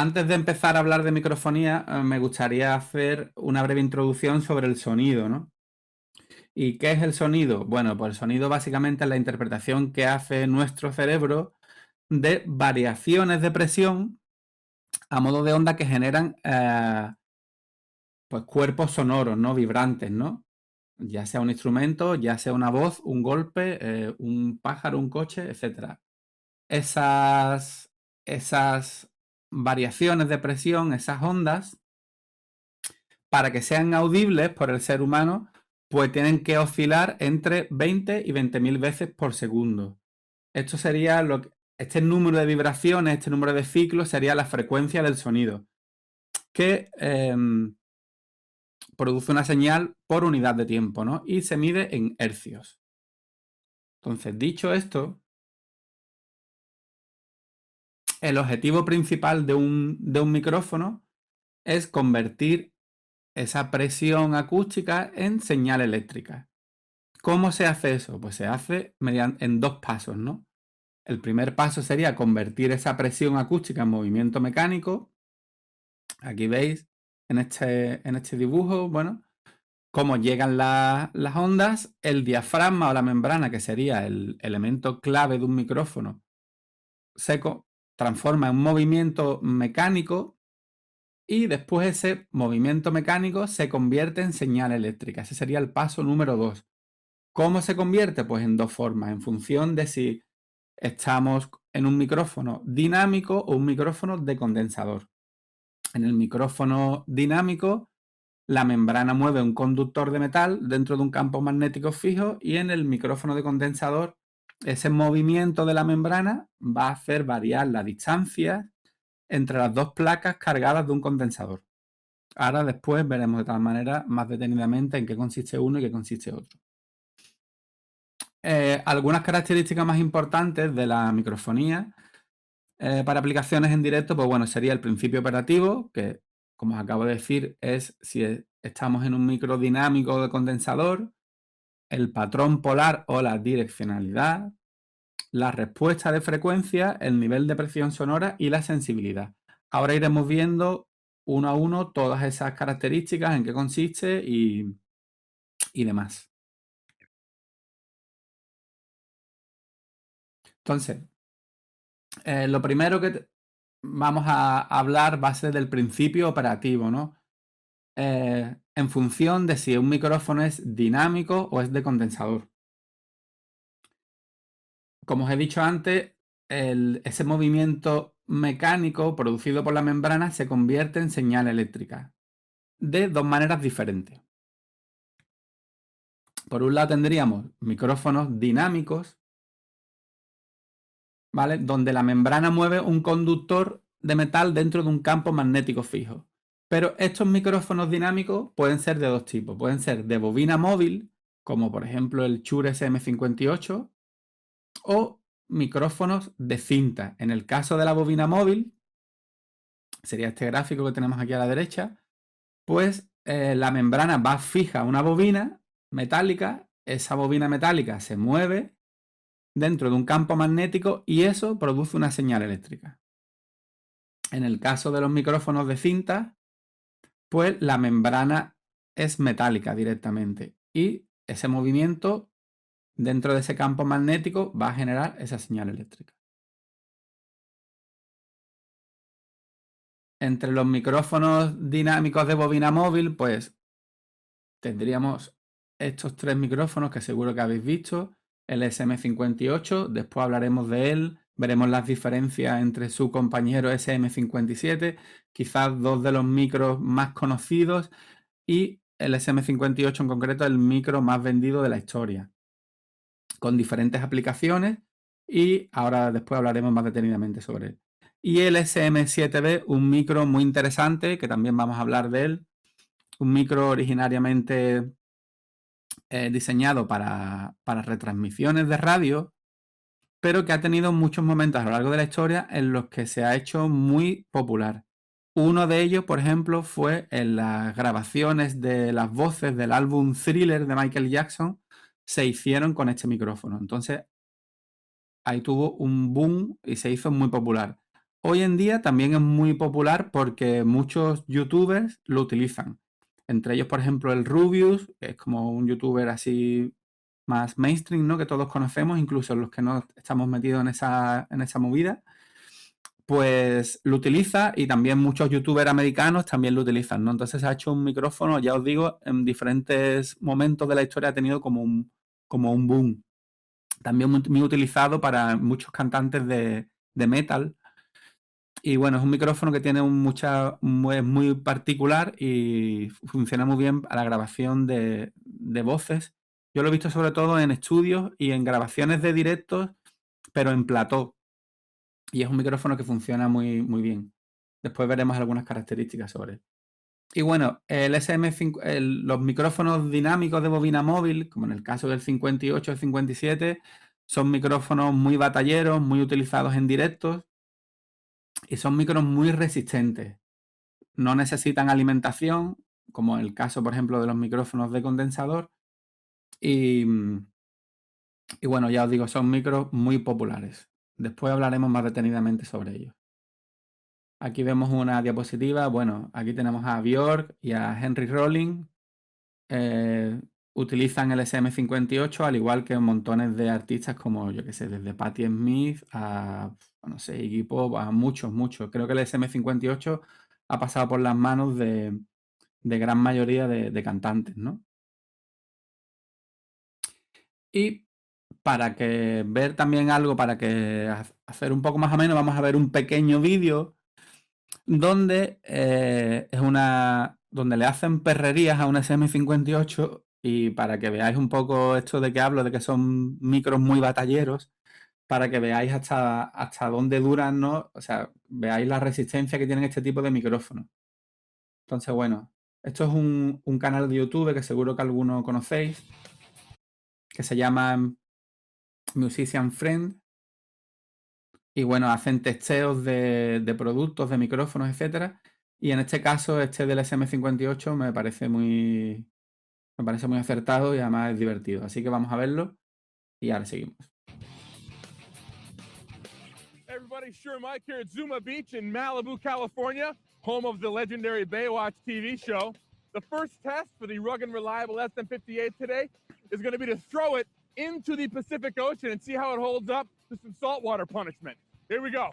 Antes de empezar a hablar de microfonía, me gustaría hacer una breve introducción sobre el sonido, ¿no? ¿Y qué es el sonido? Bueno, pues el sonido básicamente es la interpretación que hace nuestro cerebro de variaciones de presión a modo de onda que generan pues cuerpos sonoros, ¿no? Vibrantes, ¿no? Ya sea un instrumento, ya sea una voz, un golpe, un pájaro, un coche, etcétera. Esas variaciones de presión, esas ondas, para que sean audibles por el ser humano, pues tienen que oscilar entre 20 y 20.000 veces por segundo. Esto sería este número de vibraciones, este número de ciclos sería la frecuencia del sonido, que produce una señal por unidad de tiempo, ¿no? Y se mide en hercios. Entonces, dicho esto, el objetivo principal de un micrófono es convertir esa presión acústica en señal eléctrica. ¿Cómo se hace eso? Pues se hace en dos pasos, ¿no? El primer paso sería convertir esa presión acústica en movimiento mecánico. Aquí veis en este dibujo, bueno, cómo llegan las ondas, el diafragma o la membrana, que sería el elemento clave de un micrófono, se transforma en un movimiento mecánico y después ese movimiento mecánico se convierte en señal eléctrica. Ese sería el paso número 2. ¿Cómo se convierte? Pues en dos formas, en función de si estamos en un micrófono dinámico o un micrófono de condensador. En el micrófono dinámico, la membrana mueve un conductor de metal dentro de un campo magnético fijo y en el micrófono de condensador, ese movimiento de la membrana va a hacer variar la distancia entre las dos placas cargadas de un condensador. Ahora después veremos de tal manera más detenidamente en qué consiste uno y qué consiste otro. Algunas características más importantes de la microfonía para aplicaciones en directo, pues bueno, sería el principio operativo, que como os acabo de decir, es si estamos en un micro dinámico de condensador, el patrón polar o la direccionalidad, la respuesta de frecuencia, el nivel de presión sonora y la sensibilidad. Ahora iremos viendo uno a uno todas esas características, en qué consiste y demás. Entonces, lo primero que vamos a hablar va a ser del principio operativo, ¿no? En función de si un micrófono es dinámico o es de condensador. Como os he dicho antes, ese movimiento mecánico producido por la membrana se convierte en señal eléctrica de dos maneras diferentes. Por un lado tendríamos micrófonos dinámicos, ¿vale? Donde la membrana mueve un conductor de metal dentro de un campo magnético fijo. Pero estos micrófonos dinámicos pueden ser de dos tipos. Pueden ser de bobina móvil, como por ejemplo el Shure SM58, o micrófonos de cinta. En el caso de la bobina móvil, sería este gráfico que tenemos aquí a la derecha, pues la membrana va fija a una bobina metálica, esa bobina metálica se mueve dentro de un campo magnético y eso produce una señal eléctrica. En el caso de los micrófonos de cinta, pues la membrana es metálica directamente y ese movimiento dentro de ese campo magnético va a generar esa señal eléctrica. Entre los micrófonos dinámicos de bobina móvil, pues tendríamos estos tres micrófonos que seguro que habéis visto, el SM58, después hablaremos de él, veremos las diferencias entre su compañero SM57, quizás dos de los micros más conocidos y el SM58 en concreto el micro más vendido de la historia, con diferentes aplicaciones y ahora después hablaremos más detenidamente sobre él. Y el SM7B, un micro muy interesante, que también vamos a hablar de él, un micro originariamente diseñado para retransmisiones de radio, pero que ha tenido muchos momentos a lo largo de la historia en los que se ha hecho muy popular. Uno de ellos, por ejemplo, fue en las grabaciones de las voces del álbum Thriller de Michael Jackson, se hicieron con este micrófono. Entonces, ahí tuvo un boom y se hizo muy popular. Hoy en día también es muy popular porque muchos youtubers lo utilizan. Entre ellos, por ejemplo, el Rubius, que es como un youtuber así más mainstream, ¿no? Que todos conocemos, incluso los que no estamos metidos en esa movida, pues lo utiliza y también muchos youtubers americanos también lo utilizan, ¿no? Entonces se ha hecho un micrófono, ya os digo, en diferentes momentos de la historia ha tenido como un boom. También muy utilizado para muchos cantantes de metal. Y bueno, es un micrófono que tiene es muy particular y funciona muy bien a la grabación de voces. Yo lo he visto sobre todo en estudios y en grabaciones de directos, pero en plató. Y es un micrófono que funciona muy bien. Después veremos algunas características sobre él. Y bueno, el SM5, los micrófonos dinámicos de bobina móvil, como en el caso del 58 y el 57, son micrófonos muy batalleros, muy utilizados en directos y son micros muy resistentes. No necesitan alimentación, como el caso, por ejemplo, de los micrófonos de condensador. Y, y bueno, ya os digo, son micros muy populares. Después hablaremos más detenidamente sobre ellos. Aquí vemos una diapositiva. Bueno, aquí tenemos a Björk y a Henry Rollins. Utilizan el SM58 al igual que montones de artistas como, yo que sé, desde Patti Smith a, no sé, Iggy Pop, a muchos. Creo que el SM58 ha pasado por las manos de gran mayoría de cantantes, ¿no? Y para que ver también algo, para que hacer un poco más ameno, vamos a ver un pequeño vídeo donde donde le hacen perrerías a un SM58 y para que veáis un poco esto de que hablo, de que son micros muy batalleros, para que veáis hasta dónde duran, ¿no? O sea, veáis la resistencia que tienen este tipo de micrófonos. Entonces, bueno, esto es un canal de YouTube que seguro que alguno conocéis, que se llama Musician Friend. Y bueno, hacen testeos de productos, de micrófonos, etcétera. Y en este caso, este del SM58 me parece muy acertado y además es divertido. Así que vamos a verlo y ahora seguimos. Everybody, sure Mike here at Zuma Beach in Malibu, California, home of the legendary Baywatch TV show. The first test for the rugged and reliable SM58 today is going to be to throw it into the Pacific Ocean and see how it holds up to some saltwater punishment. Here we go.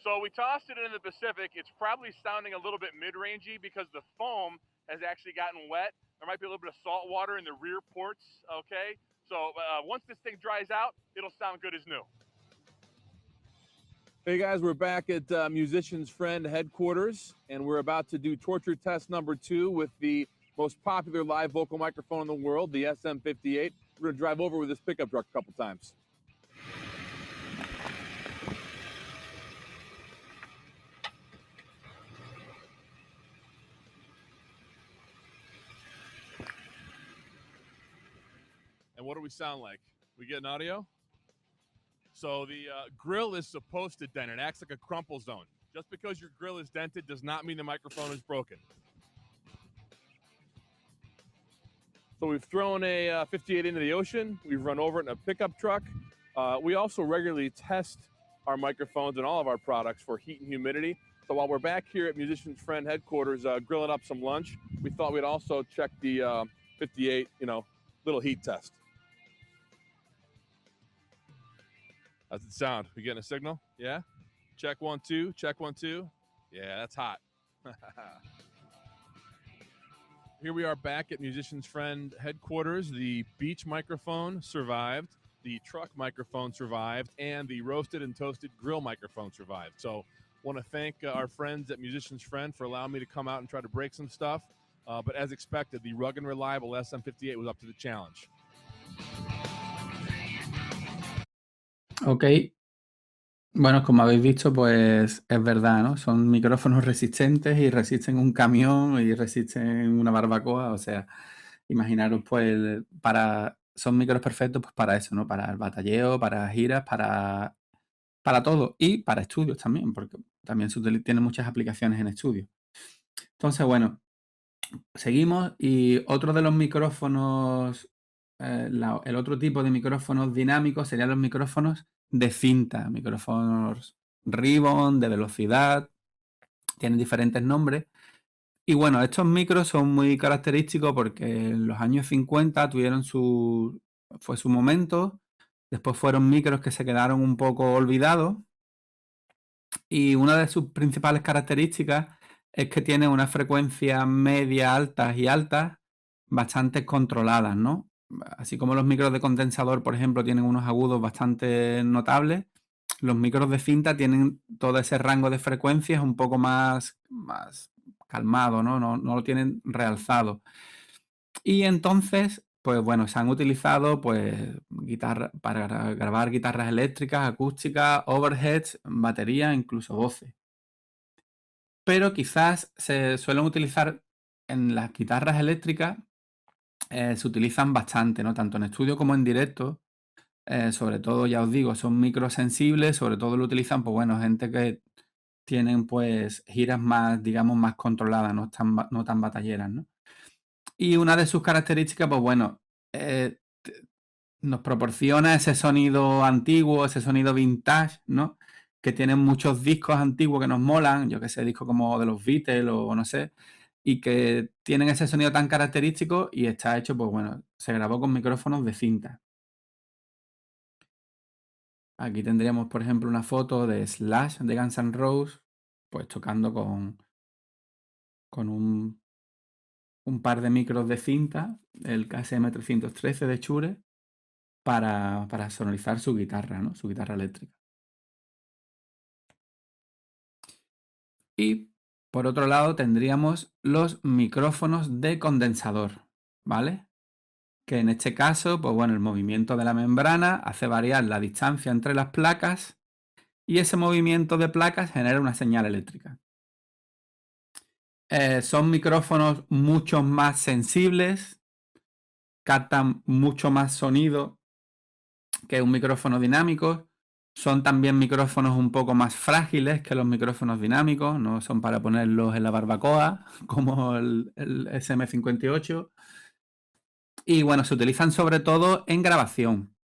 So we tossed it into the Pacific. It's probably sounding a little bit mid-rangey because the foam has actually gotten wet. There might be a little bit of salt water in the rear ports, okay? So once this thing dries out, it'll sound good as new. Hey guys, we're back at Musician's Friend headquarters, and we're about to do torture test number 2 with the most popular live vocal microphone in the world, the SM58. We're gonna drive over with this pickup truck a couple times. And what do we sound like? We get an audio? So the grill is supposed to dent. It acts like a crumple zone. Just because your grill is dented does not mean the microphone is broken. So we've thrown a 58 into the ocean. We've run over it in a pickup truck. We also regularly test our microphones and all of our products for heat and humidity. So while we're back here at Musician's Friend headquarters grilling up some lunch, we thought we'd also check the 58, little heat test. How's it sound? We getting a signal? Yeah? Check 1, 2. Check 1, 2. Yeah, that's hot. Here we are back at Musician's Friend headquarters. The beach microphone survived, the truck microphone survived, and the roasted and toasted grill microphone survived. So want to thank our friends at Musician's Friend for allowing me to come out and try to break some stuff. But as expected, the rugged and reliable SM58 was up to the challenge. Ok. Bueno, como habéis visto, pues es verdad, ¿no? Son micrófonos resistentes y resisten un camión y resisten una barbacoa. O sea, imaginaros, pues, son micros perfectos pues, para eso, ¿no? Para el batalleo, para giras, para para todo y para estudios también, porque también tiene muchas aplicaciones en estudios. Entonces, bueno, seguimos y otro de los micrófonos, el otro tipo de micrófonos dinámicos serían los micrófonos de cinta, micrófonos ribbon, de velocidad, tienen diferentes nombres. Y bueno, estos micros son muy característicos porque en los años 50 fue su momento, después fueron micros que se quedaron un poco olvidados y una de sus principales características es que tiene unas frecuencias medias, altas y altas bastante controladas, ¿no? Así como los micros de condensador, por ejemplo, tienen unos agudos bastante notables, los micros de cinta tienen todo ese rango de frecuencias un poco más calmado, ¿no? No lo tienen realzado. Y entonces, pues bueno, se han utilizado pues para grabar guitarras eléctricas, acústicas, overheads, batería, incluso voces. Pero quizás se suelen utilizar en las guitarras eléctricas, se utilizan bastante, ¿no? Tanto en estudio como en directo. Sobre todo, ya os digo, son microsensibles, sobre todo lo utilizan, pues bueno, gente que tienen pues giras más, digamos, más controladas, no tan batalleras, ¿no? Y una de sus características, pues bueno, eh, nos proporciona ese sonido antiguo, ese sonido vintage, ¿no? Que tienen muchos discos antiguos que nos molan, yo que sé, discos como de los Beatles o no sé, y que tienen ese sonido tan característico y está hecho, pues bueno, se grabó con micrófonos de cinta. Aquí tendríamos, por ejemplo, una foto de Slash de Guns N' Roses, pues tocando con un par de micros de cinta, el KSM 313 de Shure, para sonorizar su guitarra, ¿no? Su guitarra eléctrica. Y por otro lado tendríamos los micrófonos de condensador, ¿vale? Que en este caso, pues bueno, el movimiento de la membrana hace variar la distancia entre las placas y ese movimiento de placas genera una señal eléctrica. Son micrófonos mucho más sensibles, captan mucho más sonido que un micrófono dinámico. Son también micrófonos un poco más frágiles que los micrófonos dinámicos, no son para ponerlos en la barbacoa, como el SM58. Y bueno, se utilizan sobre todo en grabación.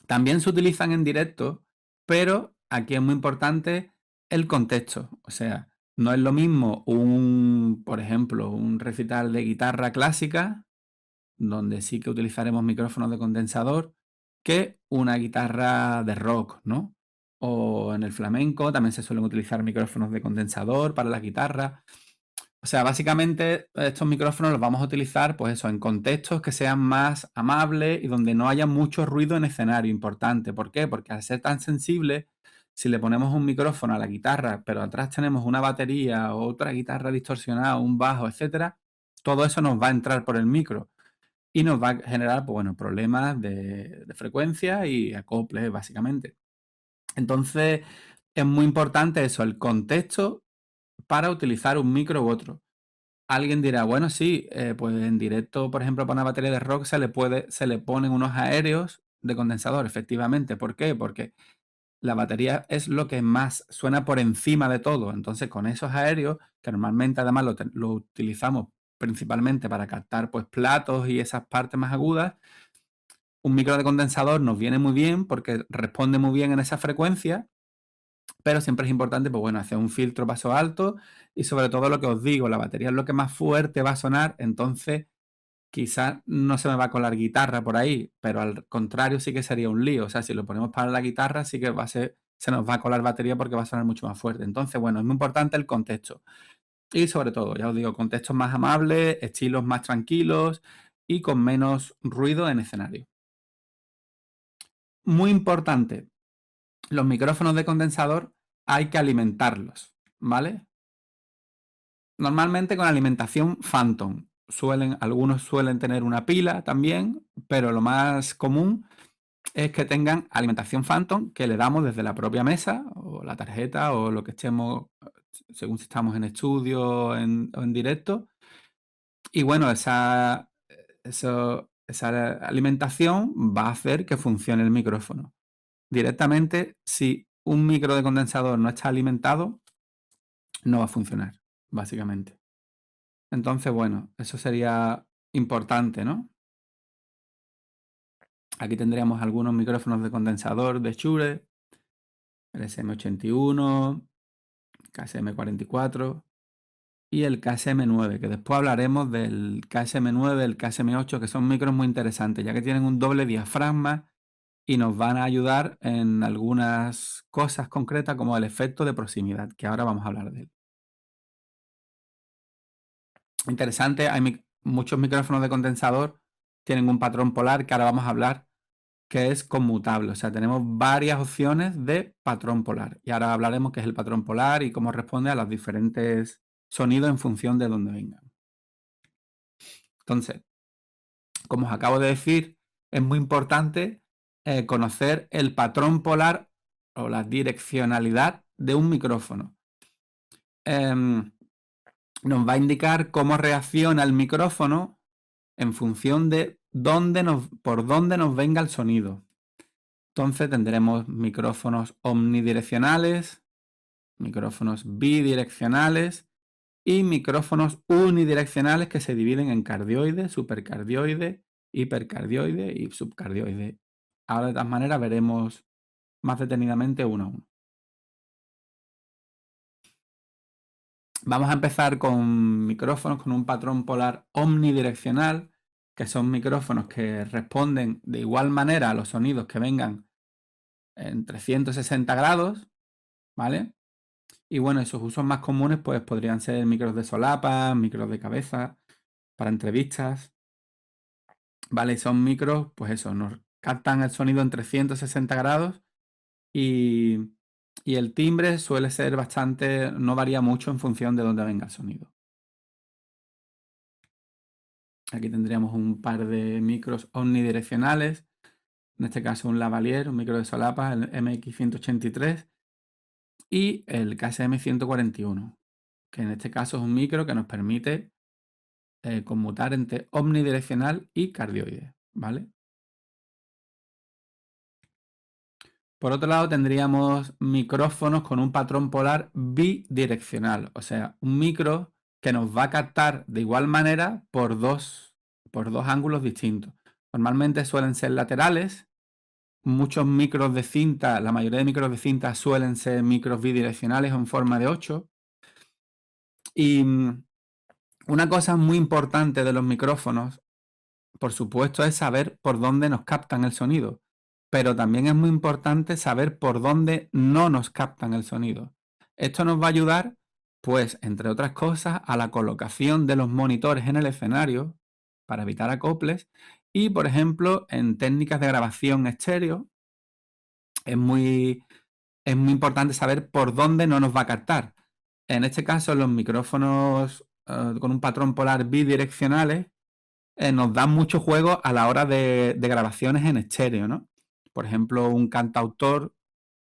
También se utilizan en directo, pero aquí es muy importante el contexto. O sea, no es lo mismo por ejemplo, un recital de guitarra clásica, donde sí que utilizaremos micrófonos de condensador, que una guitarra de rock, ¿no? O en el flamenco también se suelen utilizar micrófonos de condensador para la guitarra. O sea, básicamente estos micrófonos los vamos a utilizar, pues eso, en contextos que sean más amables y donde no haya mucho ruido en escenario, importante. ¿Por qué? Porque al ser tan sensible, si le ponemos un micrófono a la guitarra, pero atrás tenemos una batería o otra guitarra distorsionada, un bajo, etcétera, todo eso nos va a entrar por el micro y nos va a generar, pues bueno, problemas de frecuencia y acoples, básicamente. Entonces, es muy importante eso, el contexto para utilizar un micro u otro. Alguien dirá, bueno, sí, pues en directo, por ejemplo, para una batería de rock se le ponen unos aéreos de condensador, efectivamente. ¿Por qué? Porque la batería es lo que más suena por encima de todo. Entonces, con esos aéreos, que normalmente además lo utilizamos principalmente para captar pues platos y esas partes más agudas, un micro de condensador nos viene muy bien porque responde muy bien en esa frecuencia, pero siempre es importante, pues bueno, hacer un filtro paso alto y sobre todo lo que os digo, la batería es lo que más fuerte va a sonar, entonces quizás no se me va a colar guitarra por ahí, pero al contrario sí que sería un lío. O sea, si lo ponemos para la guitarra sí que se nos va a colar batería porque va a sonar mucho más fuerte. Entonces, bueno, es muy importante el contexto. Y sobre todo, ya os digo, contextos más amables, estilos más tranquilos y con menos ruido en escenario. Muy importante, los micrófonos de condensador hay que alimentarlos, ¿vale? Normalmente con alimentación Phantom. Algunos suelen tener una pila también, pero lo más común es que tengan alimentación Phantom que le damos desde la propia mesa o la tarjeta o lo que estemos, según si estamos en estudio o en directo. Y bueno, esa alimentación va a hacer que funcione el micrófono. Directamente, si un micro de condensador no está alimentado, no va a funcionar, básicamente. Entonces, bueno, eso sería importante, ¿no? Aquí tendríamos algunos micrófonos de condensador de Shure, el SM81, KSM44 y el KSM9, que después hablaremos del KSM9, el KSM8, que son micros muy interesantes, ya que tienen un doble diafragma y nos van a ayudar en algunas cosas concretas como el efecto de proximidad, que ahora vamos a hablar de él. Interesante, hay muchos micrófonos de condensador, tienen un patrón polar que ahora vamos a hablar, que es conmutable. O sea, tenemos varias opciones de patrón polar. Y ahora hablaremos qué es el patrón polar y cómo responde a los diferentes sonidos en función de dónde vengan. Entonces, como os acabo de decir, es muy importante conocer el patrón polar o la direccionalidad de un micrófono. Nos va a indicar cómo reacciona el micrófono en función de por dónde nos venga el sonido. Entonces tendremos micrófonos omnidireccionales, micrófonos bidireccionales y micrófonos unidireccionales que se dividen en cardioide, supercardioide, hipercardioide y subcardioide. Ahora de todas maneras veremos más detenidamente uno a uno. Vamos a empezar con micrófonos con un patrón polar omnidireccional, que son micrófonos que responden de igual manera a los sonidos que vengan en 360 grados, ¿vale? Y bueno, esos usos más comunes pues podrían ser micros de solapa, micros de cabeza, para entrevistas, ¿vale? Y son micros, pues eso, nos captan el sonido en 360 grados y el timbre suele ser bastante, no varía mucho en función de dónde venga el sonido. Aquí tendríamos un par de micros omnidireccionales, en este caso un lavalier, un micro de solapa, el MX183 y el KSM141, que en este caso es un micro que nos permite conmutar entre omnidireccional y cardioide, ¿vale? Por otro lado tendríamos micrófonos con un patrón polar bidireccional, o sea, un micro que nos va a captar de igual manera por dos ángulos distintos. Normalmente suelen ser laterales, muchos micros de cinta, la mayoría de micros de cinta suelen ser micros bidireccionales en forma de 8. Y una cosa muy importante de los micrófonos, por supuesto, es saber por dónde nos captan el sonido, pero también es muy importante saber por dónde no nos captan el sonido. Esto nos va a ayudar, pues, entre otras cosas, a la colocación de los monitores en el escenario para evitar acoples y, por ejemplo, en técnicas de grabación estéreo, es muy importante saber por dónde no nos va a captar. En este caso, los micrófonos con un patrón polar bidireccionales nos dan mucho juego a la hora de grabaciones en estéreo, ¿no? Por ejemplo, un cantautor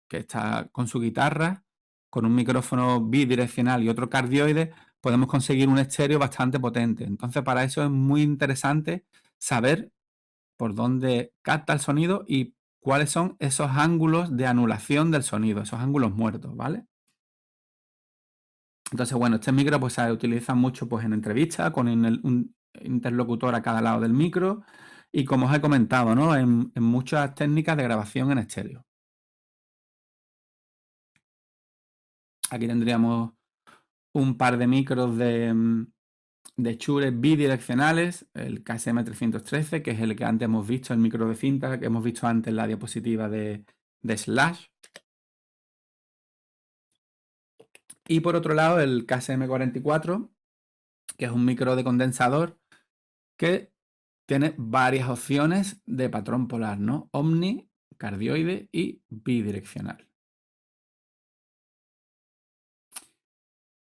que está con su guitarra, con un micrófono bidireccional y otro cardioide, podemos conseguir un estéreo bastante potente. Entonces, para eso es muy interesante saber por dónde capta el sonido y cuáles son esos ángulos de anulación del sonido, esos ángulos muertos, ¿vale? Entonces, bueno, este micro pues se utiliza mucho pues en entrevistas con un interlocutor a cada lado del micro y como os he comentado, ¿no? En muchas técnicas de grabación en estéreo. Aquí tendríamos un par de micros de Shure bidireccionales, el KSM313, que es el que antes hemos visto, el micro de cinta que hemos visto antes en la diapositiva de Slash. Y por otro lado, el KSM44, que es un micro de condensador que tiene varias opciones de patrón polar, ¿no? Omni, cardioide y bidireccional.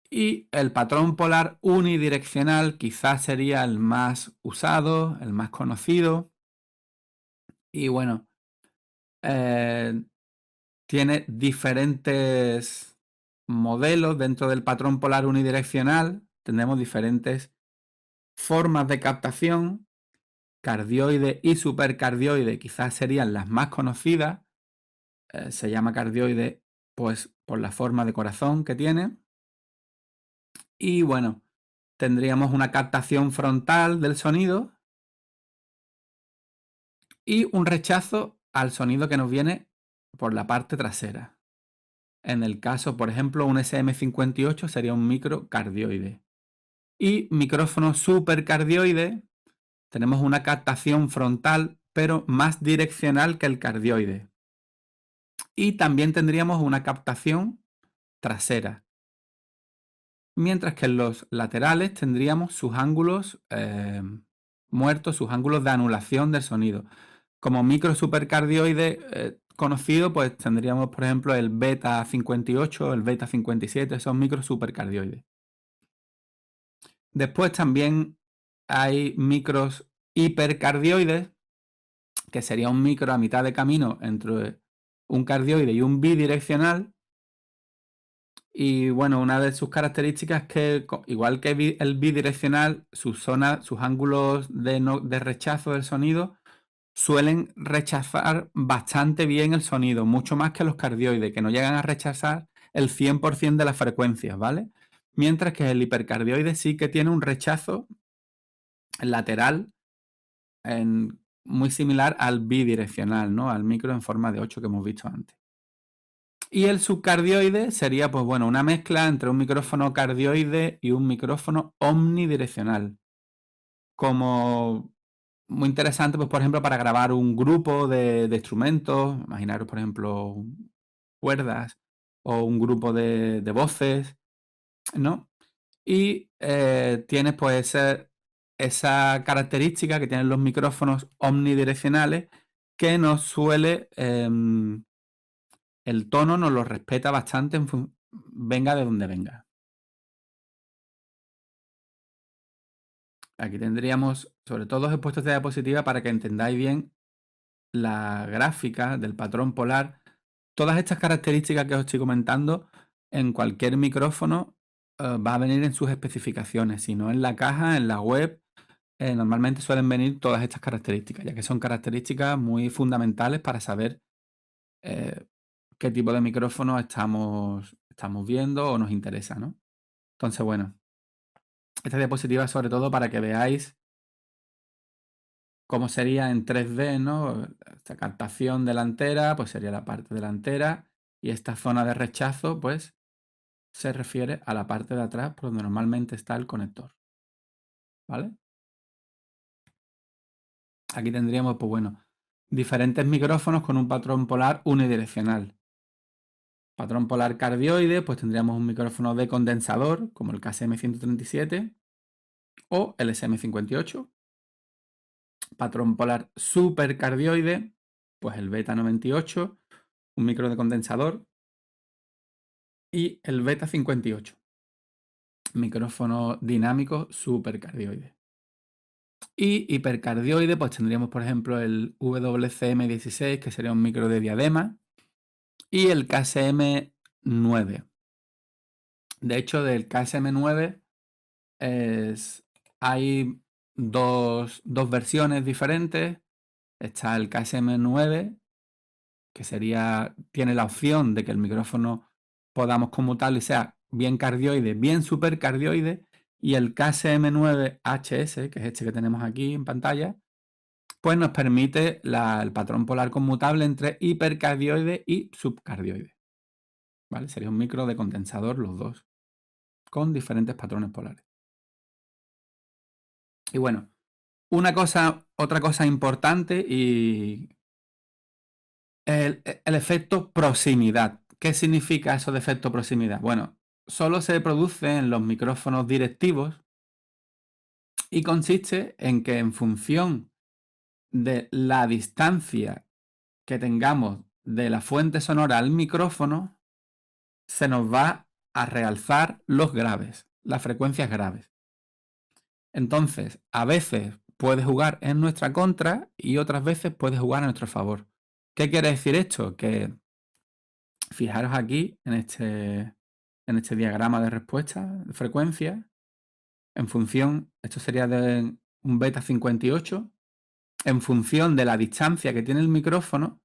Y el patrón polar unidireccional quizás sería el más usado, el más conocido. Y bueno, tiene diferentes modelos dentro del patrón polar unidireccional. Tenemos diferentes formas de captación. Cardioide y supercardioide quizás serían las más conocidas. Se llama cardioide pues por la forma de corazón que tiene. Y bueno, tendríamos una captación frontal del sonido y un rechazo al sonido que nos viene por la parte trasera. En el caso, por ejemplo, un SM58 sería un microcardioide. Y micrófono supercardioide, tenemos una captación frontal, pero más direccional que el cardioide. Y también tendríamos una captación trasera. Mientras que en los laterales tendríamos sus ángulos muertos, sus ángulos de anulación del sonido. Como micro supercardioide conocido, pues tendríamos, por ejemplo, el beta 58, el beta 57, son micro supercardioides. Después también hay micros hipercardioides, que sería un micro a mitad de camino entre un cardioide y un bidireccional. Y bueno, una de sus características es que, igual que el bidireccional, sus ángulos de rechazo del sonido suelen rechazar bastante bien el sonido, mucho más que los cardioides, que no llegan a rechazar el 100% de las frecuencias, ¿vale? Mientras que el hipercardioide sí que tiene un rechazo lateral muy similar al bidireccional, ¿no? Al micro en forma de 8 que hemos visto antes. Y el subcardioide sería, pues bueno, una mezcla entre un micrófono cardioide y un micrófono omnidireccional. Como muy interesante, pues por ejemplo, para grabar un grupo de instrumentos, imaginaros, por ejemplo, cuerdas o un grupo de voces, ¿no? Y tienes pues esa característica que tienen los micrófonos omnidireccionales que nos suele, el tono nos lo respeta bastante venga de donde venga. Aquí tendríamos, sobre todo os he puesto esta diapositiva para que entendáis bien la gráfica del patrón polar. Todas estas características que os estoy comentando en cualquier micrófono va a venir en sus especificaciones, si no en la caja, en la web. Normalmente suelen venir todas estas características, ya que son características muy fundamentales para saber qué tipo de micrófono estamos viendo o nos interesa, ¿no? Entonces, bueno, esta diapositiva es sobre todo para que veáis cómo sería en 3D, ¿no? Esta captación delantera, pues sería la parte delantera, y esta zona de rechazo, pues se refiere a la parte de atrás, por donde normalmente está el conector, ¿vale? Aquí tendríamos, pues bueno, diferentes micrófonos con un patrón polar unidireccional. Patrón polar cardioide, pues tendríamos un micrófono de condensador, como el KSM137 o el SM58. Patrón polar supercardioide, pues el beta 98, un micro de condensador, y el beta 58, micrófono dinámico supercardioide. Y hipercardioide, pues tendríamos, por ejemplo, el WCM16, que sería un micro de diadema, y el KSM9. De hecho, del KSM9 hay dos versiones diferentes. Está el KSM9, que tiene la opción de que el micrófono podamos conmutarlo y sea bien cardioide, bien supercardioide, y el KSM9HS, que es este que tenemos aquí en pantalla, pues nos permite el patrón polar conmutable entre hipercardioide y subcardioide. ¿Vale? Sería un micro de condensador los dos, con diferentes patrones polares. Y bueno, otra cosa importante y el efecto proximidad. ¿Qué significa eso de efecto proximidad? Bueno, solo se produce en los micrófonos directivos y consiste en que en función de la distancia que tengamos de la fuente sonora al micrófono, se nos va a realzar los graves, las frecuencias graves. Entonces, a veces puede jugar en nuestra contra y otras veces puede jugar a nuestro favor. ¿Qué quiere decir esto? Que fijaros aquí en este diagrama de respuesta de frecuencia, en función, esto sería de un beta 58, en función de la distancia que tiene el micrófono,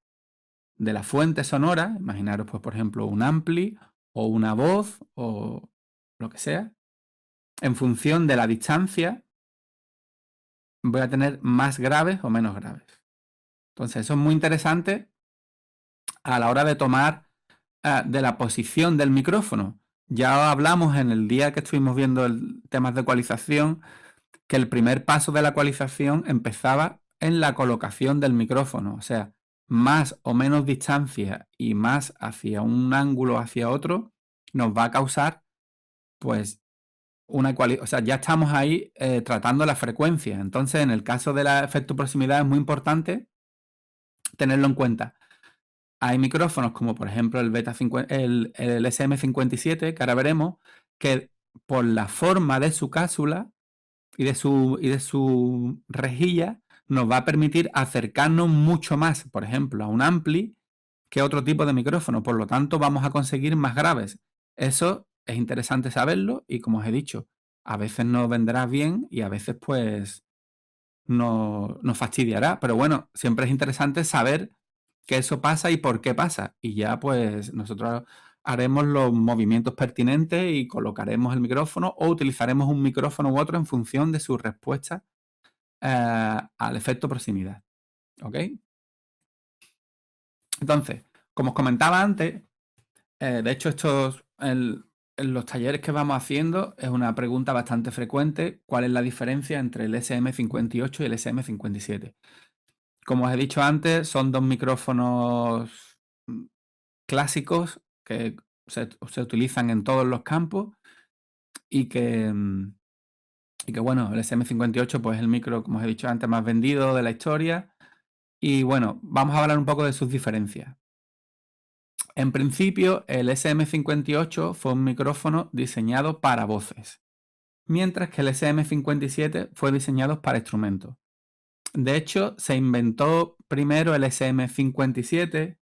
de la fuente sonora, imaginaros, pues, por ejemplo, un ampli o una voz o lo que sea, en función de la distancia, voy a tener más graves o menos graves. Entonces, eso es muy interesante a la hora de tomar de la posición del micrófono. Ya hablamos en el día que estuvimos viendo el temas de ecualización, que el primer paso de la ecualización empezaba en la colocación del micrófono, o sea, más o menos distancia y más hacia un ángulo o hacia otro, nos va a causar, pues, o sea, ya estamos ahí tratando la frecuencia. Entonces, en el caso del efecto proximidad es muy importante tenerlo en cuenta. Hay micrófonos como por ejemplo el SM57, que ahora veremos, que por la forma de su cápsula y de su rejilla nos va a permitir acercarnos mucho más, por ejemplo, a un ampli que otro tipo de micrófono. Por lo tanto, vamos a conseguir más graves. Eso es interesante saberlo y, como os he dicho, a veces nos vendrá bien y a veces pues nos fastidiará. Pero bueno, siempre es interesante saber que eso pasa y por qué pasa. Y ya pues nosotros haremos los movimientos pertinentes y colocaremos el micrófono o utilizaremos un micrófono u otro en función de su respuesta al efecto proximidad. ¿Ok? Entonces, como os comentaba antes, de hecho en los talleres que vamos haciendo es una pregunta bastante frecuente: ¿cuál es la diferencia entre el SM58 y el SM57? Como os he dicho antes, son dos micrófonos clásicos que se utilizan en todos los campos y que bueno, el SM58 pues es el micro, como os he dicho antes, más vendido de la historia. Y bueno, vamos a hablar un poco de sus diferencias. En principio, el SM58 fue un micrófono diseñado para voces, mientras que el SM57 fue diseñado para instrumentos. De hecho, se inventó primero el SM57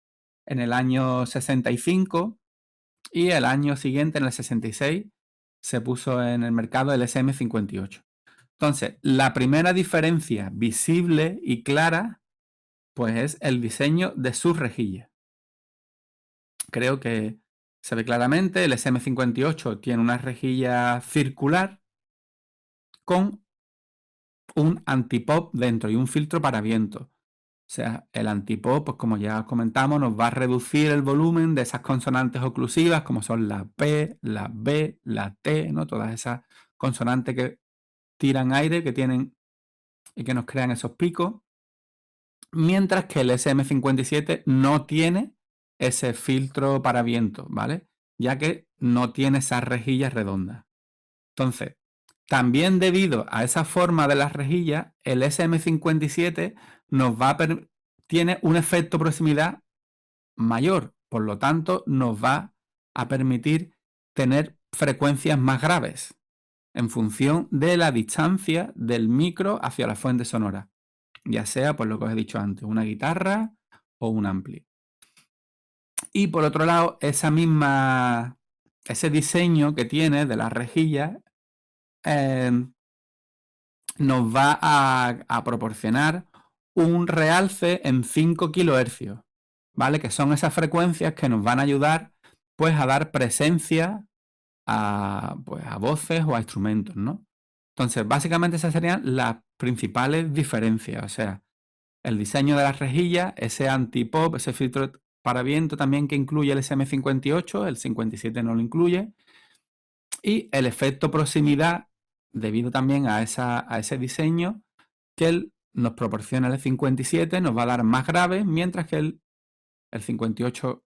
en el año 65 y el año siguiente, en el 66, se puso en el mercado el SM58. Entonces, la primera diferencia visible y clara pues es el diseño de sus rejillas. Creo que se ve claramente, el SM58 tiene una rejilla circular con un antipop dentro y un filtro para viento. O sea, el antipop, pues como ya os comentamos, nos va a reducir el volumen de esas consonantes oclusivas, como son la P, la B, la T, ¿no? Todas esas consonantes que tiran aire, que tienen y que nos crean esos picos. Mientras que el SM57 no tiene ese filtro para viento, ¿vale? Ya que no tiene esas rejillas redondas. Entonces, también debido a esa forma de las rejillas, el SM57 tiene un efecto proximidad mayor, por lo tanto nos va a permitir tener frecuencias más graves en función de la distancia del micro hacia la fuente sonora, ya sea, pues lo que os he dicho antes, una guitarra o un ampli. Y por otro lado, ese diseño que tiene de las rejillas nos va a proporcionar un realce en 5 kHz, ¿vale? Que son esas frecuencias que nos van a ayudar pues a dar presencia pues, a voces o a instrumentos, ¿no? Entonces, básicamente esas serían las principales diferencias, o sea, el diseño de las rejillas, ese antipop, ese filtro para viento también que incluye el SM58, el 57 no lo incluye, y el efecto proximidad debido también a ese diseño que nos proporciona el 57, nos va a dar más graves, mientras que el 58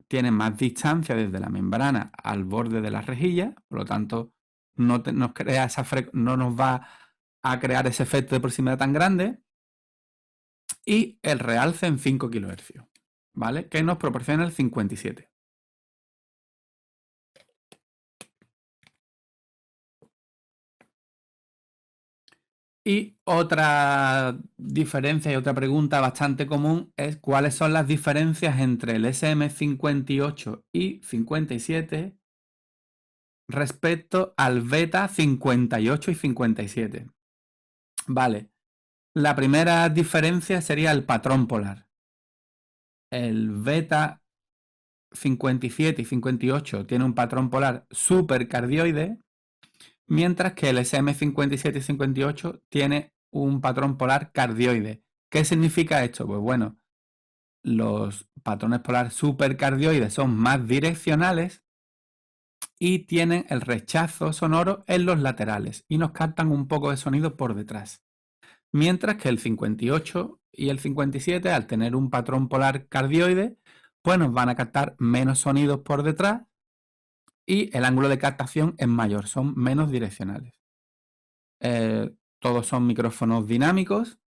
tiene más distancia desde la membrana al borde de la rejilla, por lo tanto no nos va a crear ese efecto de proximidad tan grande, y el realce en 5 kHz, ¿vale? Que nos proporciona el 57. Y otra diferencia y otra pregunta bastante común es cuáles son las diferencias entre el SM58 y 57 respecto al beta 58 y 57. Vale, la primera diferencia sería el patrón polar. el beta 57 y 58 tiene un patrón polar supercardioide, mientras que el SM57 y 58 tiene un patrón polar cardioide. ¿Qué significa esto? Pues bueno, los patrones polar supercardioides son más direccionales y tienen el rechazo sonoro en los laterales y nos captan un poco de sonido por detrás. Mientras que el 58 y el 57, al tener un patrón polar cardioide, pues nos van a captar menos sonidos por detrás y el ángulo de captación es mayor, son menos direccionales. Todos son micrófonos dinámicos.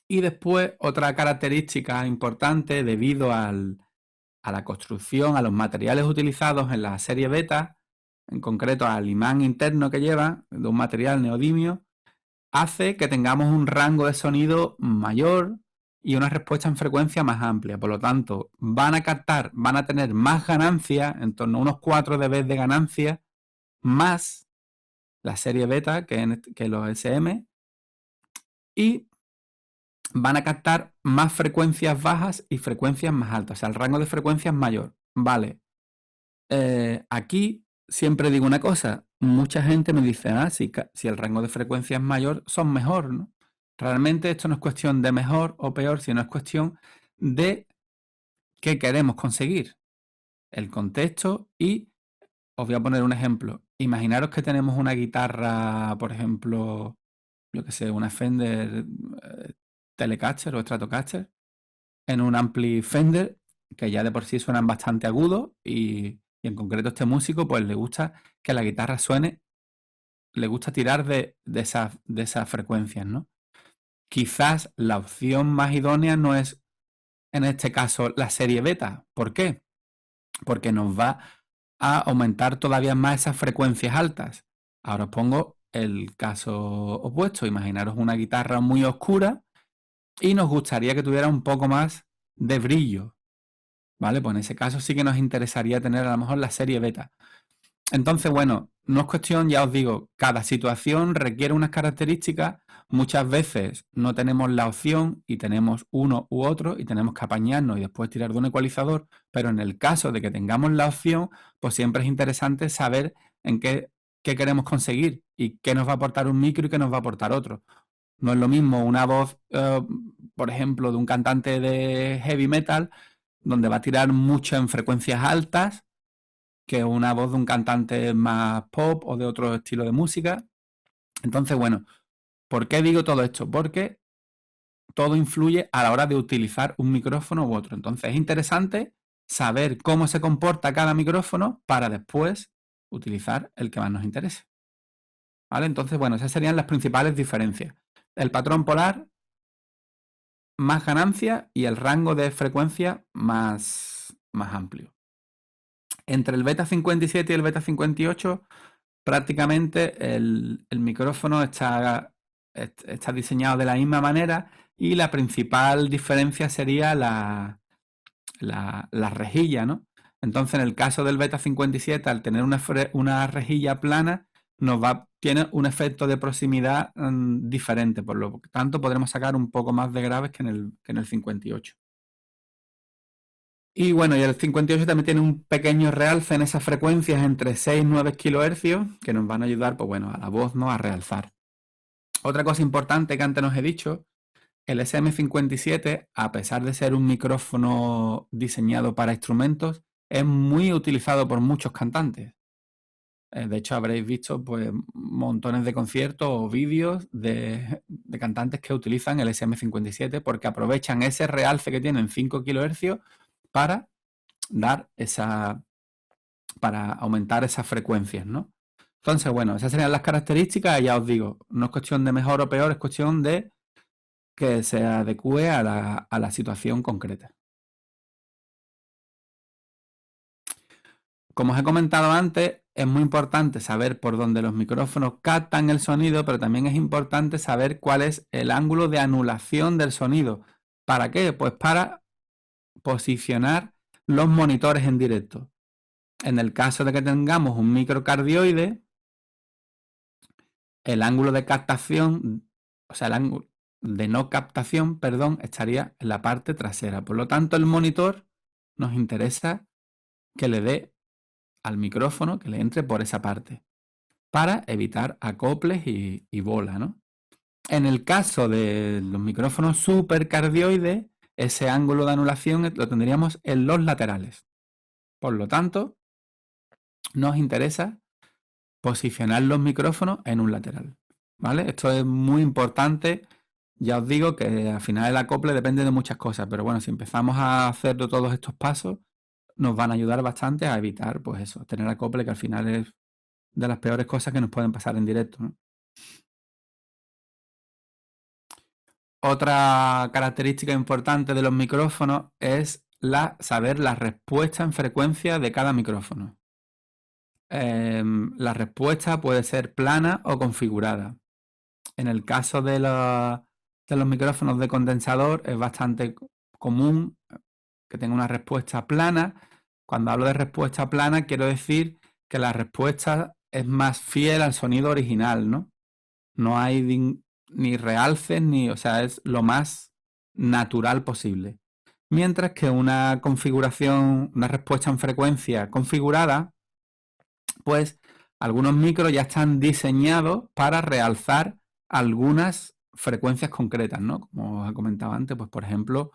Y después otra característica importante debido a la construcción, a los materiales utilizados en la serie beta, en concreto al imán interno que lleva, de un material neodimio, hace que tengamos un rango de sonido mayor y una respuesta en frecuencia más amplia. Por lo tanto, van a tener más ganancia, en torno a unos 4 dB de ganancia, más la serie beta que los SM, y van a captar más frecuencias bajas y frecuencias más altas. O sea, el rango de frecuencias es mayor. Vale. Aquí siempre digo una cosa. Mucha gente me dice, si el rango de frecuencias es mayor, son mejor, ¿no? Realmente esto no es cuestión de mejor o peor, sino es cuestión de qué queremos conseguir. El contexto y os voy a poner un ejemplo. Imaginaros que tenemos una guitarra, por ejemplo, yo que sé, una Fender Telecaster o Stratocaster en un ampli Fender que ya de por sí suenan bastante agudos y en concreto este músico pues le gusta que la guitarra suene, le gusta tirar de esas frecuencias, ¿no? Quizás la opción más idónea no es en este caso la serie beta. ¿Por qué? Porque nos va a aumentar todavía más esas frecuencias altas. Ahora os pongo el caso opuesto. Imaginaros una guitarra muy oscura y nos gustaría que tuviera un poco más de brillo, ¿vale? Pues en ese caso sí que nos interesaría tener a lo mejor la serie beta. Entonces, bueno, no es cuestión, ya os digo, cada situación requiere unas características. Muchas veces no tenemos la opción y tenemos uno u otro y tenemos que apañarnos y después tirar de un ecualizador, pero en el caso de que tengamos la opción, pues siempre es interesante saber en qué queremos conseguir y qué nos va a aportar un micro y qué nos va a aportar otro. No es lo mismo una voz, por ejemplo, de un cantante de heavy metal, donde va a tirar mucho en frecuencias altas, que una voz de un cantante más pop o de otro estilo de música. Entonces, bueno, ¿por qué digo todo esto? Porque todo influye a la hora de utilizar un micrófono u otro. Entonces, es interesante saber cómo se comporta cada micrófono para después utilizar el que más nos interese. ¿Vale? Entonces, bueno, esas serían las principales diferencias. El patrón polar, más ganancia, y el rango de frecuencia más amplio. Entre el beta 57 y el beta 58, prácticamente el micrófono está diseñado de la misma manera y la principal diferencia sería la rejilla, ¿no? Entonces, en el caso del beta 57, al tener una rejilla plana, tiene un efecto de proximidad diferente, por lo tanto podremos sacar un poco más de graves que en el 58. Y bueno, y el 58 también tiene un pequeño realce en esas frecuencias entre 6 y 9 kHz que nos van a ayudar, pues bueno, a la voz, ¿no?, a realzar. Otra cosa importante que antes nos he dicho, el SM57, a pesar de ser un micrófono diseñado para instrumentos, es muy utilizado por muchos cantantes. De hecho, habréis visto pues montones de conciertos o vídeos de cantantes que utilizan el SM57 porque aprovechan ese realce que tiene en 5 kHz para para aumentar esas frecuencias, ¿no? Entonces, bueno, esas serían las características y ya os digo, no es cuestión de mejor o peor, es cuestión de que se adecue a la situación concreta. Como os he comentado antes, es muy importante saber por dónde los micrófonos captan el sonido, pero también es importante saber cuál es el ángulo de anulación del sonido. ¿Para qué? Pues para posicionar los monitores en directo. En el caso de que tengamos un microcardioide, el ángulo de captación, o sea, de no captación, perdón, estaría en la parte trasera. Por lo tanto, el monitor nos interesa que le dé al micrófono, que le entre por esa parte, para evitar acoples y bola, ¿no? En el caso de los micrófonos supercardioides, ese ángulo de anulación lo tendríamos en los laterales. Por lo tanto, nos interesa posicionar los micrófonos en un lateral, ¿vale? Esto es muy importante. Ya os digo que al final el acople depende de muchas cosas, pero bueno, si empezamos a hacer todos estos pasos, nos van a ayudar bastante a evitar, pues eso, tener acople, que al final es de las peores cosas que nos pueden pasar en directo, ¿no? Otra característica importante de los micrófonos es saber la respuesta en frecuencia de cada micrófono. La respuesta puede ser plana o configurada. En el caso de los micrófonos de condensador es bastante común que tenga una respuesta plana. Cuando hablo de respuesta plana quiero decir que la respuesta es más fiel al sonido original, ¿no? No hay ni realces, o sea, es lo más natural posible. Mientras que una configuración, una respuesta en frecuencia configurada, pues algunos micros ya están diseñados para realzar algunas frecuencias concretas, ¿no? Como os he comentado antes, pues por ejemplo,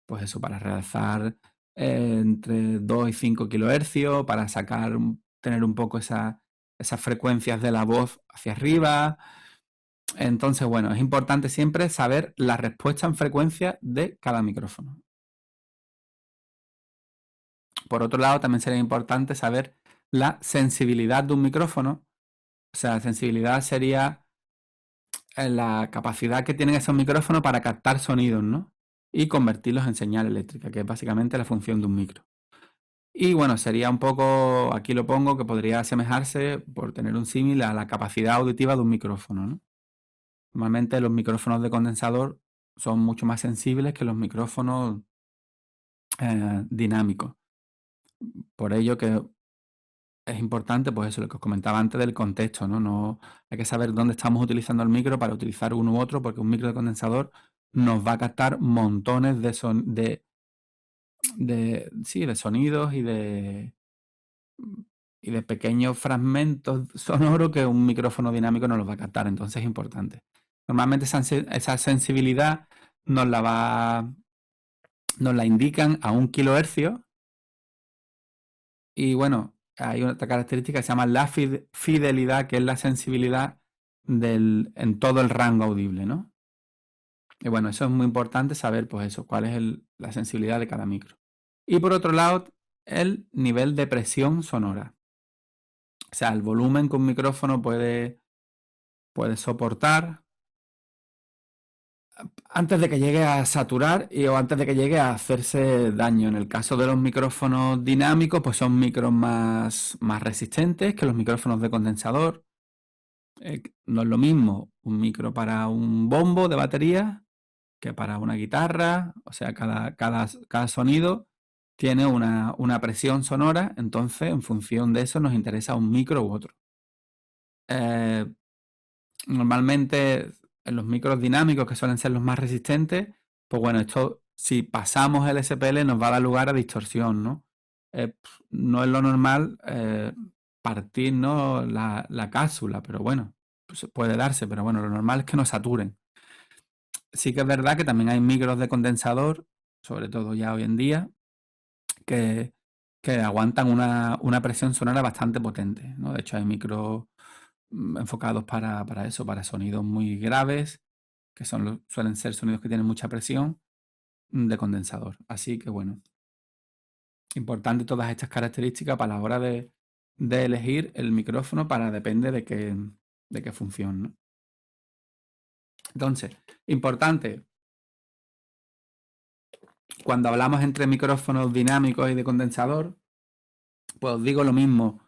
pues eso, para realzar entre 2 y 5 kHz, para tener un poco esas frecuencias de la voz hacia arriba. Entonces, bueno, es importante siempre saber la respuesta en frecuencia de cada micrófono. Por otro lado, también sería importante saber la sensibilidad de un micrófono. O sea, la sensibilidad sería la capacidad que tienen esos micrófonos para captar sonidos, ¿no? Y convertirlos en señal eléctrica, que es básicamente la función de un micro. Y bueno, sería un poco, aquí lo pongo, que podría asemejarse, por tener un símil, a la capacidad auditiva de un micrófono, ¿no? Normalmente los micrófonos de condensador son mucho más sensibles que los micrófonos dinámicos. Por ello que es importante, pues eso, lo que os comentaba antes del contexto, ¿no? No hay que saber dónde estamos utilizando el micro para utilizar uno u otro, porque un micro de condensador nos va a captar montones de sonidos y de pequeños fragmentos sonoros que un micrófono dinámico no los va a captar. Entonces es importante. Normalmente esa sensibilidad nos la indican a 1 kHz. Y bueno, hay otra característica que se llama la fidelidad, que es la sensibilidad en todo el rango audible, ¿no? Y bueno, eso es muy importante saber, pues eso, cuál es la sensibilidad de cada micro. Y por otro lado, el nivel de presión sonora. O sea, el volumen que un micrófono puede soportar antes de que llegue a saturar o antes de que llegue a hacerse daño. En el caso de los micrófonos dinámicos, pues son micros más resistentes que los micrófonos de condensador. No es lo mismo un micro para un bombo de batería que para una guitarra. O sea, cada sonido tiene una presión sonora, entonces en función de eso nos interesa un micro u otro. Normalmente en los micros dinámicos, que suelen ser los más resistentes, pues bueno, esto si pasamos el SPL nos va a dar lugar a distorsión, ¿no? No es lo normal partir, ¿no?, la cápsula, pero bueno, pues puede darse, pero bueno, lo normal es que no saturen. Sí que es verdad que también hay micros de condensador, sobre todo ya hoy en día, que aguantan una presión sonora bastante potente, ¿no? De hecho hay micros enfocados para eso, para sonidos muy graves, que suelen ser sonidos que tienen mucha presión de condensador. Así que bueno, importante todas estas características para la hora de elegir el micrófono, depende de qué función, ¿no? Entonces, importante, cuando hablamos entre micrófonos dinámicos y de condensador, pues os digo lo mismo.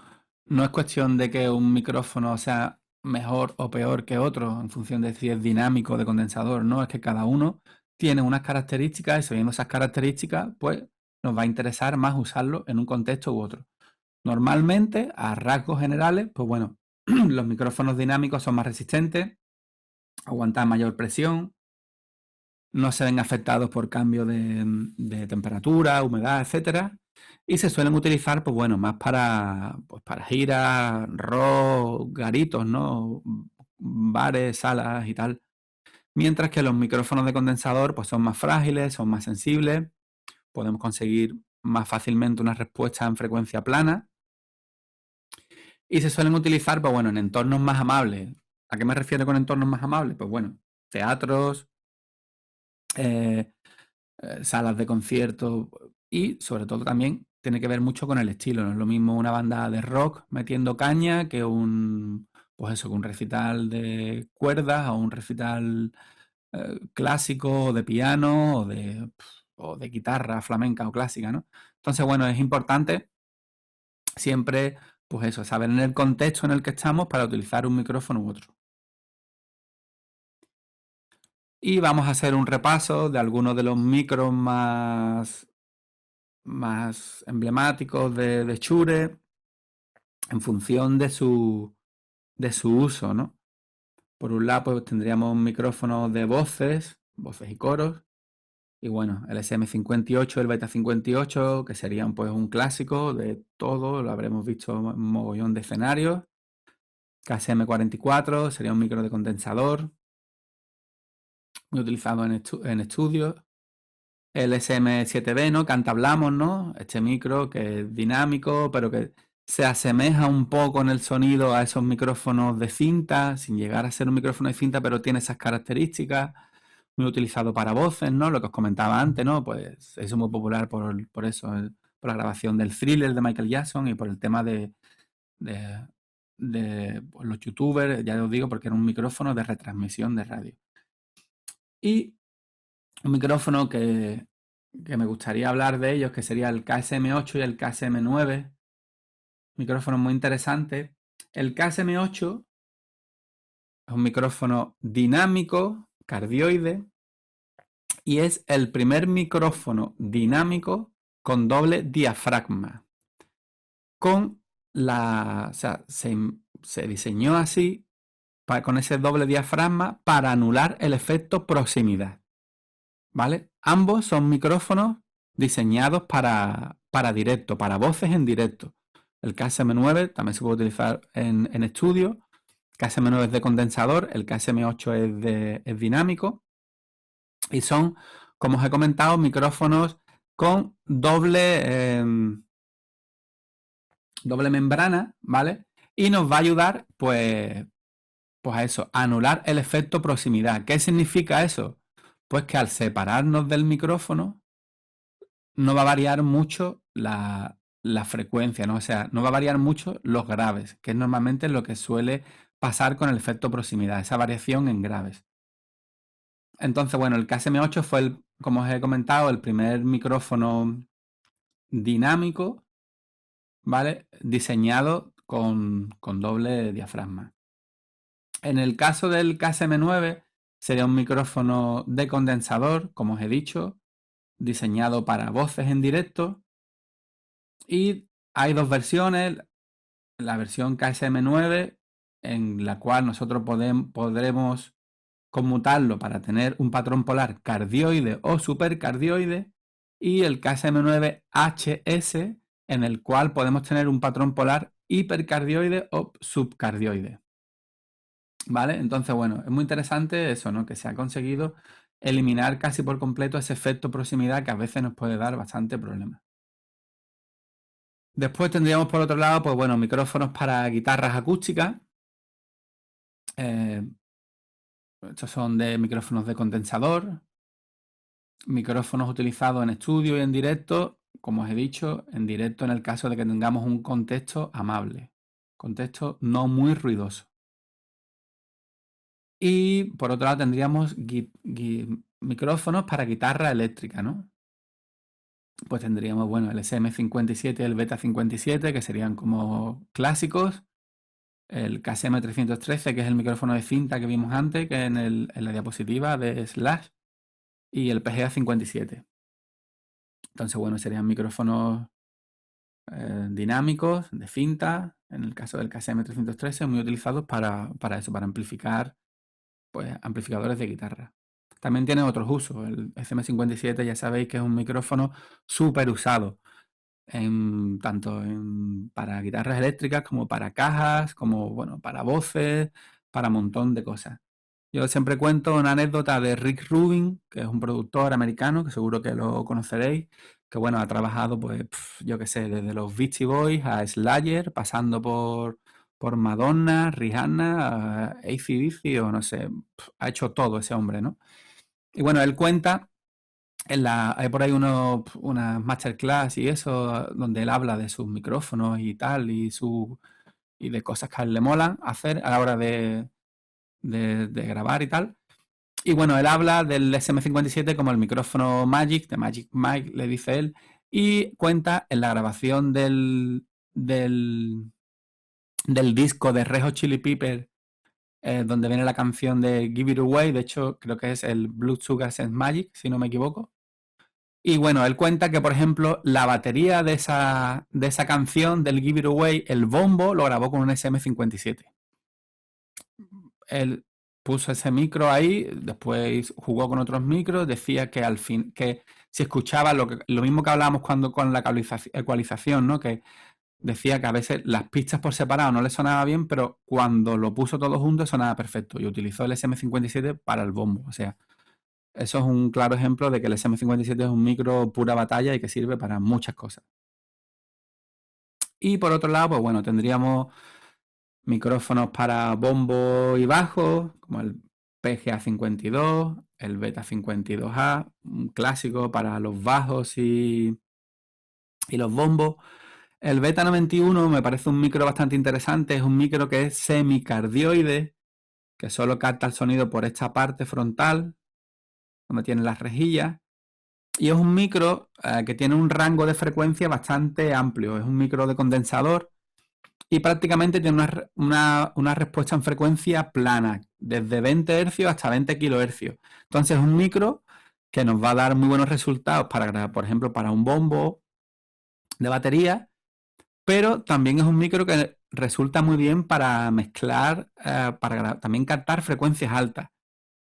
No es cuestión de que un micrófono sea mejor o peor que otro en función de si es dinámico o de condensador, no, es que cada uno tiene unas características y sabiendo esas características, pues nos va a interesar más usarlo en un contexto u otro. Normalmente, a rasgos generales, pues bueno, los micrófonos dinámicos son más resistentes, aguantan mayor presión, no se ven afectados por cambio de temperatura, humedad, etcétera. Y se suelen utilizar, pues bueno, más para giras, garitos, ¿no? Bares, salas y tal. Mientras que los micrófonos de condensador, pues son más frágiles, son más sensibles. Podemos conseguir más fácilmente una respuesta en frecuencia plana. Y se suelen utilizar, pues bueno, en entornos más amables. ¿A qué me refiero con entornos más amables? Pues bueno, teatros, eh, salas de conciertos y sobre todo también tiene que ver mucho con el estilo. No es lo mismo una banda de rock metiendo caña que pues eso, que un recital de cuerdas o un recital clásico o de piano o de guitarra flamenca o clásica, ¿no? Entonces, bueno, es importante siempre, pues eso, saber en el contexto en el que estamos para utilizar un micrófono u otro. Y vamos a hacer un repaso de algunos de los micros más emblemáticos de Shure en función de su uso, ¿no? Por un lado, pues tendríamos micrófonos de voces y coros, y bueno, el SM58, el Beta 58, que serían pues un clásico de todo, lo habremos visto en un mogollón de escenarios. KSM44 sería un micro de condensador, muy utilizado en estudios. El SM7B, ¿no? Que antes hablamos, ¿no? Este micro que es dinámico, pero que se asemeja un poco en el sonido a esos micrófonos de cinta, sin llegar a ser un micrófono de cinta, pero tiene esas características. Muy utilizado para voces, ¿no? Lo que os comentaba antes, ¿no? Pues es muy popular por eso, por la grabación del Thriller de Michael Jackson y por el tema de, pues, los youtubers, ya os digo, porque era un micrófono de retransmisión de radio. Y un micrófono que me gustaría hablar de ellos, que sería el KSM8 y el KSM9. Micrófonos muy interesantes. El KSM8 es un micrófono dinámico, cardioide, y es el primer micrófono dinámico con doble diafragma. O sea, se diseñó así, con ese doble diafragma, para anular el efecto proximidad. ¿Vale? Ambos son micrófonos diseñados para directo, para voces en directo. El KSM9 también se puede utilizar en estudio. KSM9 es de condensador, el KSM8 es dinámico. Y son, como os he comentado, micrófonos con doble membrana, ¿vale? Y nos va a ayudar, pues a eso, a anular el efecto proximidad. ¿Qué significa eso? Pues que al separarnos del micrófono no va a variar mucho la frecuencia, ¿no? O sea, no va a variar mucho los graves, que es normalmente lo que suele pasar con el efecto proximidad, esa variación en graves. Entonces, bueno, el KSM8 fue, como os he comentado, el primer micrófono dinámico, ¿vale? Diseñado con doble diafragma. En el caso del KSM9 sería un micrófono de condensador, como os he dicho, diseñado para voces en directo. Y hay dos versiones, la versión KSM9, en la cual nosotros podremos conmutarlo para tener un patrón polar cardioide o supercardioide, y el KSM9HS, en el cual podemos tener un patrón polar hipercardioide o subcardioide. ¿Vale? Entonces, bueno, es muy interesante eso, ¿no? Que se ha conseguido eliminar casi por completo ese efecto proximidad que a veces nos puede dar bastante problema. Después tendríamos por otro lado, pues bueno, micrófonos para guitarras acústicas. Estos son de micrófonos de condensador. Micrófonos utilizados en estudio y en directo, como os he dicho, en directo en el caso de que tengamos un contexto amable, contexto no muy ruidoso. Y por otro lado tendríamos micrófonos para guitarra eléctrica, ¿no? Pues tendríamos, bueno, el SM57 y el Beta 57, que serían como clásicos. El KSM313, que es el micrófono de cinta que vimos antes, que en la diapositiva de Slash. Y el PGA 57. Entonces, bueno, serían micrófonos dinámicos de cinta, en el caso del KSM313, muy utilizados para eso, para amplificar, pues, amplificadores de guitarra. también tiene otros usos. El SM57 ya sabéis que es un micrófono súper usado, para guitarras eléctricas como para cajas, como bueno, para voces, para un montón de cosas. Yo siempre cuento una anécdota de Rick Rubin, que es un productor americano, que seguro que lo conoceréis, que bueno, ha trabajado, pues, yo qué sé, desde los Beastie Boys a Slayer, pasando por Madonna, Rihanna, AC/DC o no sé, ha hecho todo ese hombre, ¿no? Y bueno, él cuenta, hay por ahí unas masterclass y eso, donde él habla de sus micrófonos y tal, y de cosas que a él le molan hacer a la hora de grabar y tal. Y bueno, él habla del SM57 como el micrófono Magic, de Magic Mike, le dice él, y cuenta en la grabación del disco de Red Hot Chili Peppers, donde viene la canción de Give It Away, de hecho creo que es el Blood Sugar Sex Magic, si no me equivoco. Y bueno, él cuenta que, por ejemplo, la batería de esa canción del Give It Away, el bombo, lo grabó con un SM57. Él puso ese micro ahí, después jugó con otros micros, decía que al fin, que si escuchaba lo mismo que hablábamos cuando con la ecualización, ¿no? Que decía que a veces las pistas por separado no le sonaba bien, pero cuando lo puso todo junto sonaba perfecto y utilizó el SM57 para el bombo. O sea, eso es un claro ejemplo de que el SM57 es un micro pura batalla y que sirve para muchas cosas. Y por otro lado, pues bueno, tendríamos micrófonos para bombo y bajo, como el PGA-52, el Beta-52A, un clásico para los bajos y los bombos. El Beta-91 me parece un micro bastante interesante, es un micro que es semicardioide, que solo capta el sonido por esta parte frontal, donde tiene las rejillas. Y es un micro que tiene un rango de frecuencia bastante amplio. Es un micro de condensador y prácticamente tiene una respuesta en frecuencia plana, desde 20 Hz hasta 20 kHz. Entonces es un micro que nos va a dar muy buenos resultados para, por ejemplo, para un bombo de batería, pero también es un micro que resulta muy bien para mezclar, para también captar frecuencias altas.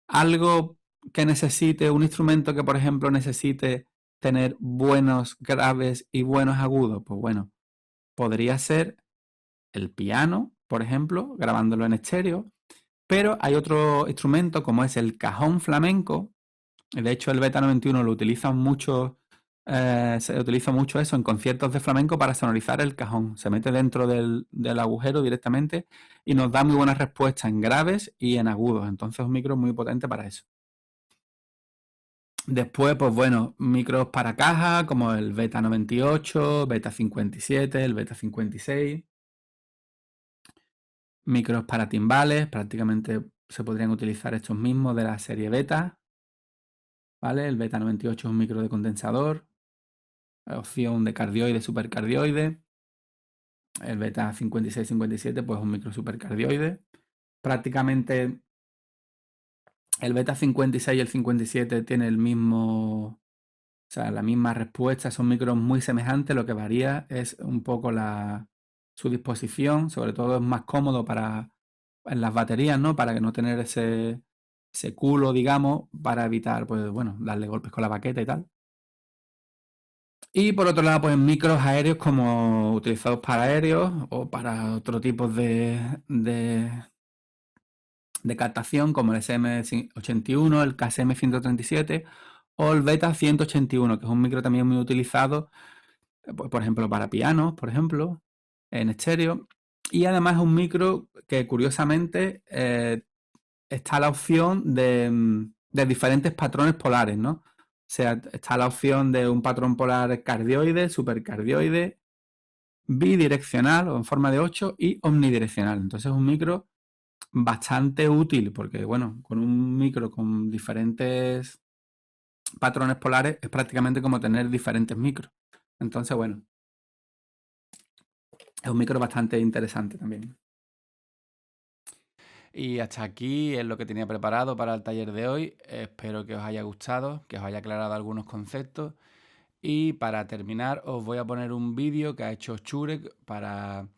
Algo que necesite, un instrumento que, por ejemplo, necesite tener buenos graves y buenos agudos, pues bueno, podría ser el piano, por ejemplo, grabándolo en estéreo, pero hay otro instrumento como es el cajón flamenco. De hecho, el Beta-91 lo utilizan mucho, se utiliza mucho eso en conciertos de flamenco para sonorizar el cajón. Se mete dentro del agujero directamente y nos da muy buenas respuestas en graves y en agudos. Entonces, un micro muy potente para eso. Después, pues bueno, micros para caja como el Beta-98, Beta-57, el Beta-56. Micros para timbales, prácticamente se podrían utilizar estos mismos de la serie Beta. ¿Vale? El Beta-98 es un micro de condensador, opción de cardioide, supercardioide. El Beta-56-57 pues es un micro supercardioide. Prácticamente el Beta-56 y el 57 tienen el mismo, o sea, la misma respuesta, son micros muy semejantes, lo que varía es un poco su disposición, sobre todo es más cómodo en las baterías, ¿no? Para que no tener ese culo, digamos, para evitar, pues bueno, darle golpes con la baqueta y tal. Y por otro lado, pues micros aéreos como utilizados para aéreos o para otro tipo de captación como el SM81, el KSM-137 o el Beta-181, que es un micro también muy utilizado, por ejemplo, para pianos, por ejemplo, en estéreo. Y además es un micro que curiosamente está la opción de diferentes patrones polares, ¿no? O sea, está la opción de un patrón polar cardioide, supercardioide, bidireccional o en forma de 8 y omnidireccional. Entonces es un micro bastante útil porque, bueno, con un micro con diferentes patrones polares es prácticamente como tener diferentes micros. Entonces, bueno, es un micro bastante interesante también. Y hasta aquí es lo que tenía preparado para el taller de hoy. Espero que os haya gustado, que os haya aclarado algunos conceptos. Y para terminar os voy a poner un vídeo que ha hecho Churek para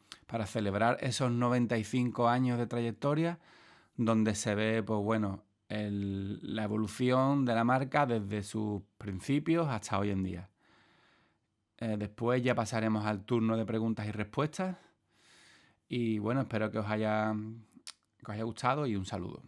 celebrar esos 95 años de trayectoria, donde se ve, pues bueno, la evolución de la marca desde sus principios hasta hoy en día. Después ya pasaremos al turno de preguntas y respuestas. Y bueno, espero que os haya gustado y un saludo.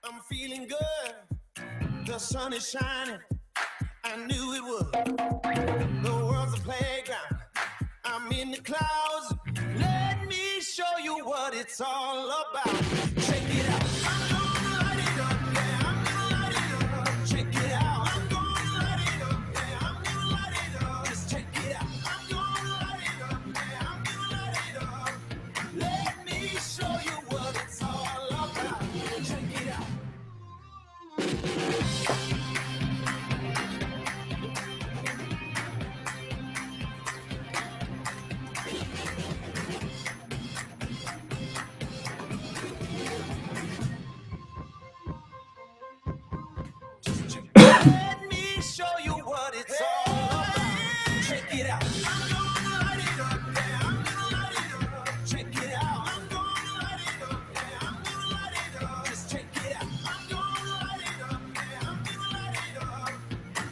I'm feeling good. The sun is shining. I knew it would. The world's a playground. I'm in the clouds. Let me show you what it's all about. Check it out. I'm gonna light it up. Yeah, I'm gonna light it up. Check it out. I'm gonna light it up. Yeah, I'm gonna light it up. Just check it out. I'm gonna light it up. Yeah, I'm gonna light it up. Let me show you what it's all about. Check it out. Let me show you what it's all about. Check it out. I'm gonna light it up. Yeah, I'm gonna light it up. Check it out. I'm gonna light it up. Yeah, I'm gonna light it up. Just check it out. I'm gonna light it up. Yeah, I'm gonna light it up.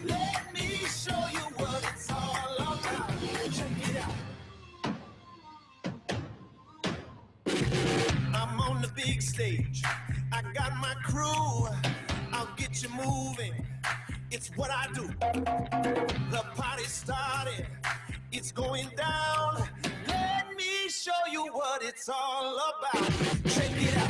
Let me show you what it's all about. Check it out. I'm on the big stage. I got my crew. I'll get you moving. It's what I do. The party started. It's going down. Let me show you what it's all about. Check it out.